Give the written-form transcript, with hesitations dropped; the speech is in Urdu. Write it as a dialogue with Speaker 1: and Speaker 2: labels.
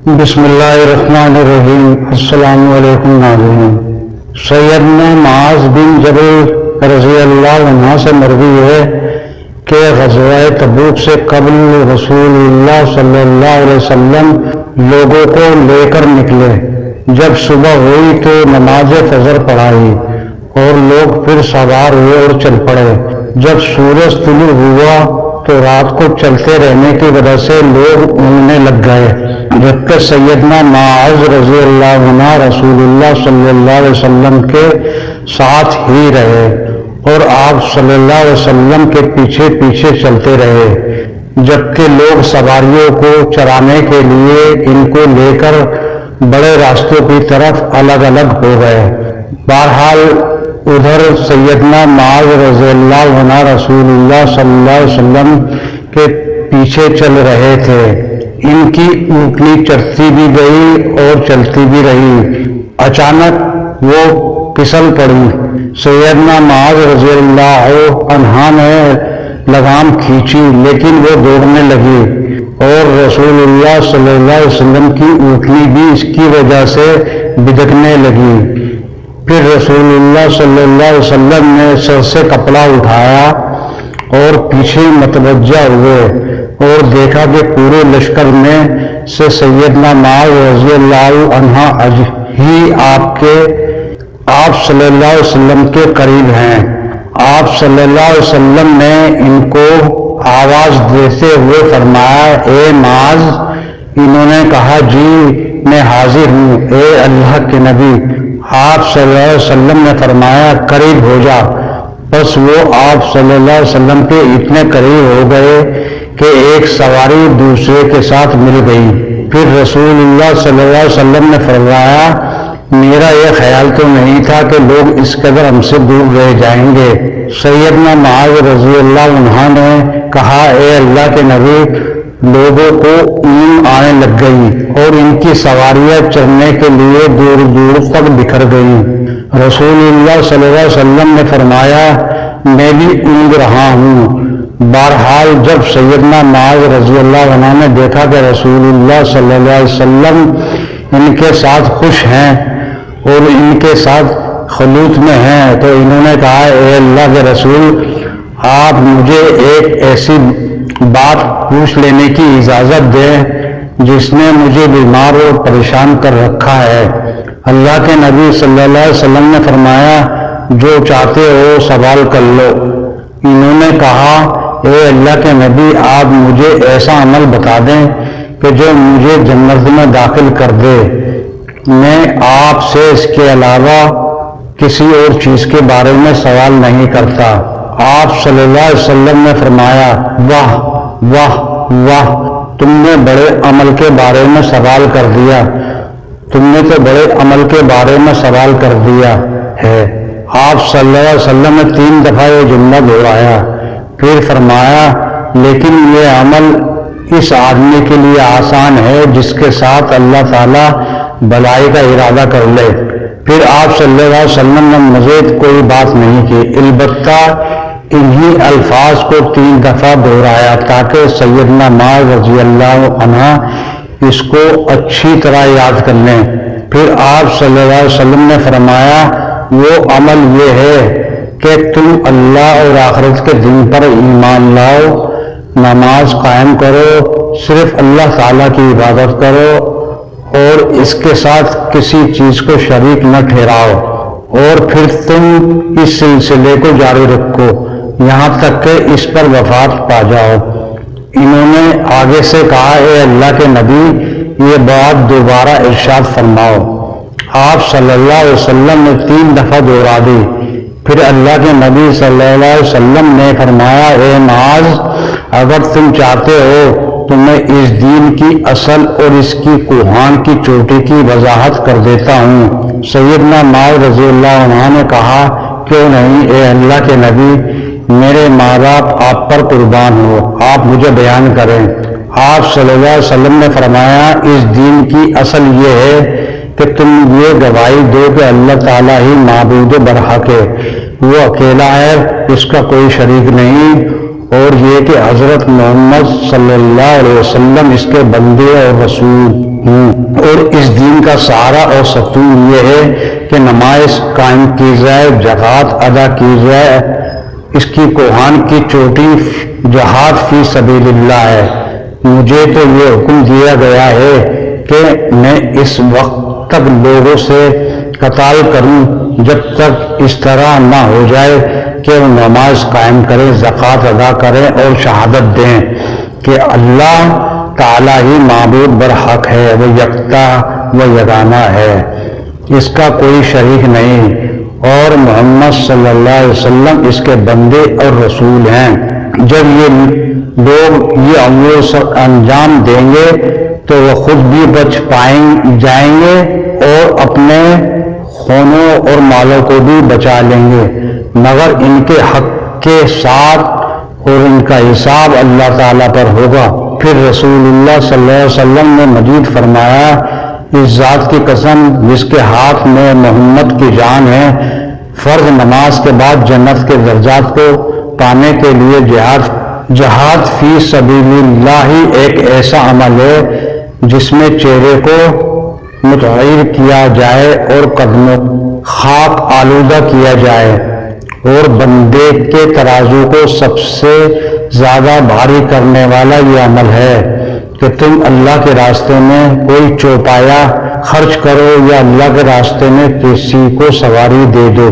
Speaker 1: بسم اللہ الرحمن الرحیم۔ السلام علیکم ناظرین۔ سیدنا معاذ بن جبل رضی اللہ عنہ سے مروی ہے کہ غزوہ تبوک سے قبل رسول اللہ صلی اللہ علیہ وسلم لوگوں کو لے کر نکلے۔ جب صبح ہوئی تو نماز فجر پڑھائی اور لوگ پھر سوار ہوئے اور چل پڑے۔ جب سورج طلوع ہوا تو رات کو چلتے رہنے کی وجہ سے لوگ اونگنے لگ گئے، جبکہ سیدنا معاذ رضی اللہ عنہ رسول اللہ صلی اللہ علیہ وسلم کے ساتھ ہی رہے اور آپ صلی اللہ علیہ وسلم کے پیچھے پیچھے چلتے رہے، جبکہ لوگ سواریوں کو چرانے کے لیے ان کو لے کر بڑے راستوں کی طرف الگ الگ ہو گئے۔ بہرحال ادھر سیدنا معاذ رضی اللہ عنہ رسول اللہ صلی اللہ علیہ وسلم کے پیچھے چل رہے تھے۔ ان کی اونٹنی چڑھتی بھی گئی اور چلتی بھی رہی۔ اچانک وہ پھسل پڑی۔ سیدنا معاذ رضی اللہ عنہ نے لگام کھینچی لیکن وہ دوڑنے لگی اور رسول اللہ صلی اللہ علیہ وسلم کی اونٹنی بھی اس کی وجہ سے بھٹکنے لگی۔ پھر رسول اللہ صلی اللہ علیہ وسلم نے سر سے کپڑا اٹھایا اور پیچھے متوجہ ہوئے اور دیکھا کہ پورے لشکر میں سے سیدنا معاذ رضی اللہ عنہ ہی آپ صلی اللہ علیہ وسلم کے قریب ہیں۔ آپ صلی اللہ علیہ وسلم نے ان کو آواز دیتے ہوئے فرمایا، اے معاذ۔ انہوں نے کہا، جی میں حاضر ہوں اے اللہ کے نبی۔ آپ صلی اللہ علیہ وسلم نے فرمایا، قریب ہو جا۔ بس وہ آپ صلی اللہ علیہ وسلم کے اتنے قریب ہو گئے کہ ایک سواری دوسرے کے ساتھ مل گئی۔ پھر رسول اللہ صلی اللہ علیہ وسلم نے فرمایا، میرا یہ خیال تو نہیں تھا کہ لوگ اس قدر ہم سے دور رہ جائیں گے۔ سیدنا معاذ رضی اللہ عنہ نے کہا، اے اللہ کے نبی، لوگوں کو اونگ آنے لگ گئی اور ان کی سواریاں چڑھنے کے لیے دور دور تک بکھر گئیں۔ رسول اللہ صلی اللہ علیہ وسلم نے فرمایا، میں بھی اونگ رہا ہوں۔ بہرحال جب سیدنا معاذ رضی اللہ عنہ نے دیکھا کہ رسول اللہ صلی اللہ علیہ وسلم ان کے ساتھ خوش ہیں اور ان کے ساتھ خلوت میں ہیں تو انہوں نے کہا، اے اللہ کے رسول، آپ مجھے ایک ایسی بات پوچھ لینے کی اجازت دیں جس نے مجھے بیمار اور پریشان کر رکھا ہے۔ اللہ کے نبی صلی اللہ علیہ وسلم نے فرمایا، جو چاہتے ہو سوال کر لو۔ انہوں نے کہا، اے اللہ کے نبی، آپ مجھے ایسا عمل بتا دیں کہ جو مجھے جنت میں داخل کر دے۔ میں آپ سے اس کے علاوہ کسی اور چیز کے بارے میں سوال نہیں کرتا۔ آپ صلی اللہ علیہ وسلم نے فرمایا، واہ واہ واہ، تم نے بڑے عمل کے بارے میں سوال کر دیا، تم نے تو بڑے عمل کے بارے میں سوال کر دیا ہے۔ آپ صلی اللہ علیہ وسلم نے 3 دفعہ یہ جملہ دہرایا، پھر فرمایا، لیکن یہ عمل اس آدمی کے لیے آسان ہے جس کے ساتھ اللہ تعالیٰ بھلائی کا ارادہ کر لے۔ پھر آپ صلی اللہ علیہ وسلم نے مزید کوئی بات نہیں کی، البتہ انہی الفاظ کو 3 دفعہ دہرایا تاکہ سیدنا معاذ رضی اللہ عنہ اس کو اچھی طرح یاد کر لیں۔ پھر آپ صلی اللہ علیہ وسلم نے فرمایا، وہ عمل یہ ہے کہ تم اللہ اور آخرت کے دن پر ایمان لاؤ، نماز قائم کرو، صرف اللہ تعالیٰ کی عبادت کرو اور اس کے ساتھ کسی چیز کو شریک نہ ٹھہراؤ، اور پھر تم اس سلسلے کو جاری رکھو یہاں تک کہ اس پر وفات پا جاؤ۔ انہوں نے آگے سے کہا، اے اللہ کے نبی، یہ بات دوبارہ ارشاد فرماؤ۔ آپ صلی اللہ علیہ وسلم نے 3 دفعہ دہرا دی۔ پھر اللہ کے نبی صلی اللہ علیہ وسلم نے فرمایا، اے معاذ، اگر تم چاہتے ہو تو میں اس دین کی اصل اور اس کی کوہان کی چوٹی کی وضاحت کر دیتا ہوں۔ سیدنا معاذ رضی اللہ عنہ نے کہا، کیوں نہیں اے اللہ کے نبی، میرے ماں باپ آپ پر قربان ہو، آپ مجھے بیان کریں۔ آپ صلی اللہ علیہ وسلم نے فرمایا، اس دین کی اصل یہ ہے کہ تم یہ گواہی دو کہ اللہ تعالیٰ ہی معبود برحق ہے، وہ اکیلا ہے، اس کا کوئی شریک نہیں، اور یہ کہ حضرت محمد صلی اللہ علیہ وسلم اس کے بندے اور رسول ہوں، اور اس دین کا سہارا اور ستون یہ ہے کہ نماز قائم کی جائے، زکوٰۃ ادا کی جائے، اس کی کوہان کی چوٹی جہاد فی سبیل اللہ ہے۔ مجھے تو یہ حکم دیا گیا ہے کہ میں اس وقت تک لوگوں سے قتال کروں جب تک اس طرح نہ ہو جائے کہ وہ نماز قائم کریں، زکوٰۃ ادا کریں اور شہادت دیں کہ اللہ تعالیٰ ہی معبود برحق ہے، وہ یکتا و یگانہ ہے، اس کا کوئی شریک نہیں، اور محمد صلی اللہ علیہ وسلم اس کے بندے اور رسول ہیں۔ جب یہ لوگ یہ امور انجام دیں گے تو وہ خود بھی بچ جائیں گے اور اپنے خونوں اور مالوں کو بھی بچا لیں گے، مگر ان کے حق کے ساتھ، اور ان کا حساب اللہ تعالیٰ پر ہوگا۔ پھر رسول اللہ صلی اللہ علیہ وسلم نے مزید فرمایا، اس ذات کی قسم جس کے ہاتھ میں محمد کی جان ہے، فرض نماز کے بعد جنت کے درجات کو پانے کے لیے جہاد فی سبیل اللہ ہی ایک ایسا عمل ہے جس میں چہرے کو متغیر کیا جائے اور قدموں خاک آلودہ کیا جائے، اور بندے کے ترازو کو سب سے زیادہ بھاری کرنے والا یہ عمل ہے کہ تم اللہ کے راستے میں کوئی چوپایا خرچ کرو یا اللہ کے راستے میں کسی کو سواری دے دو۔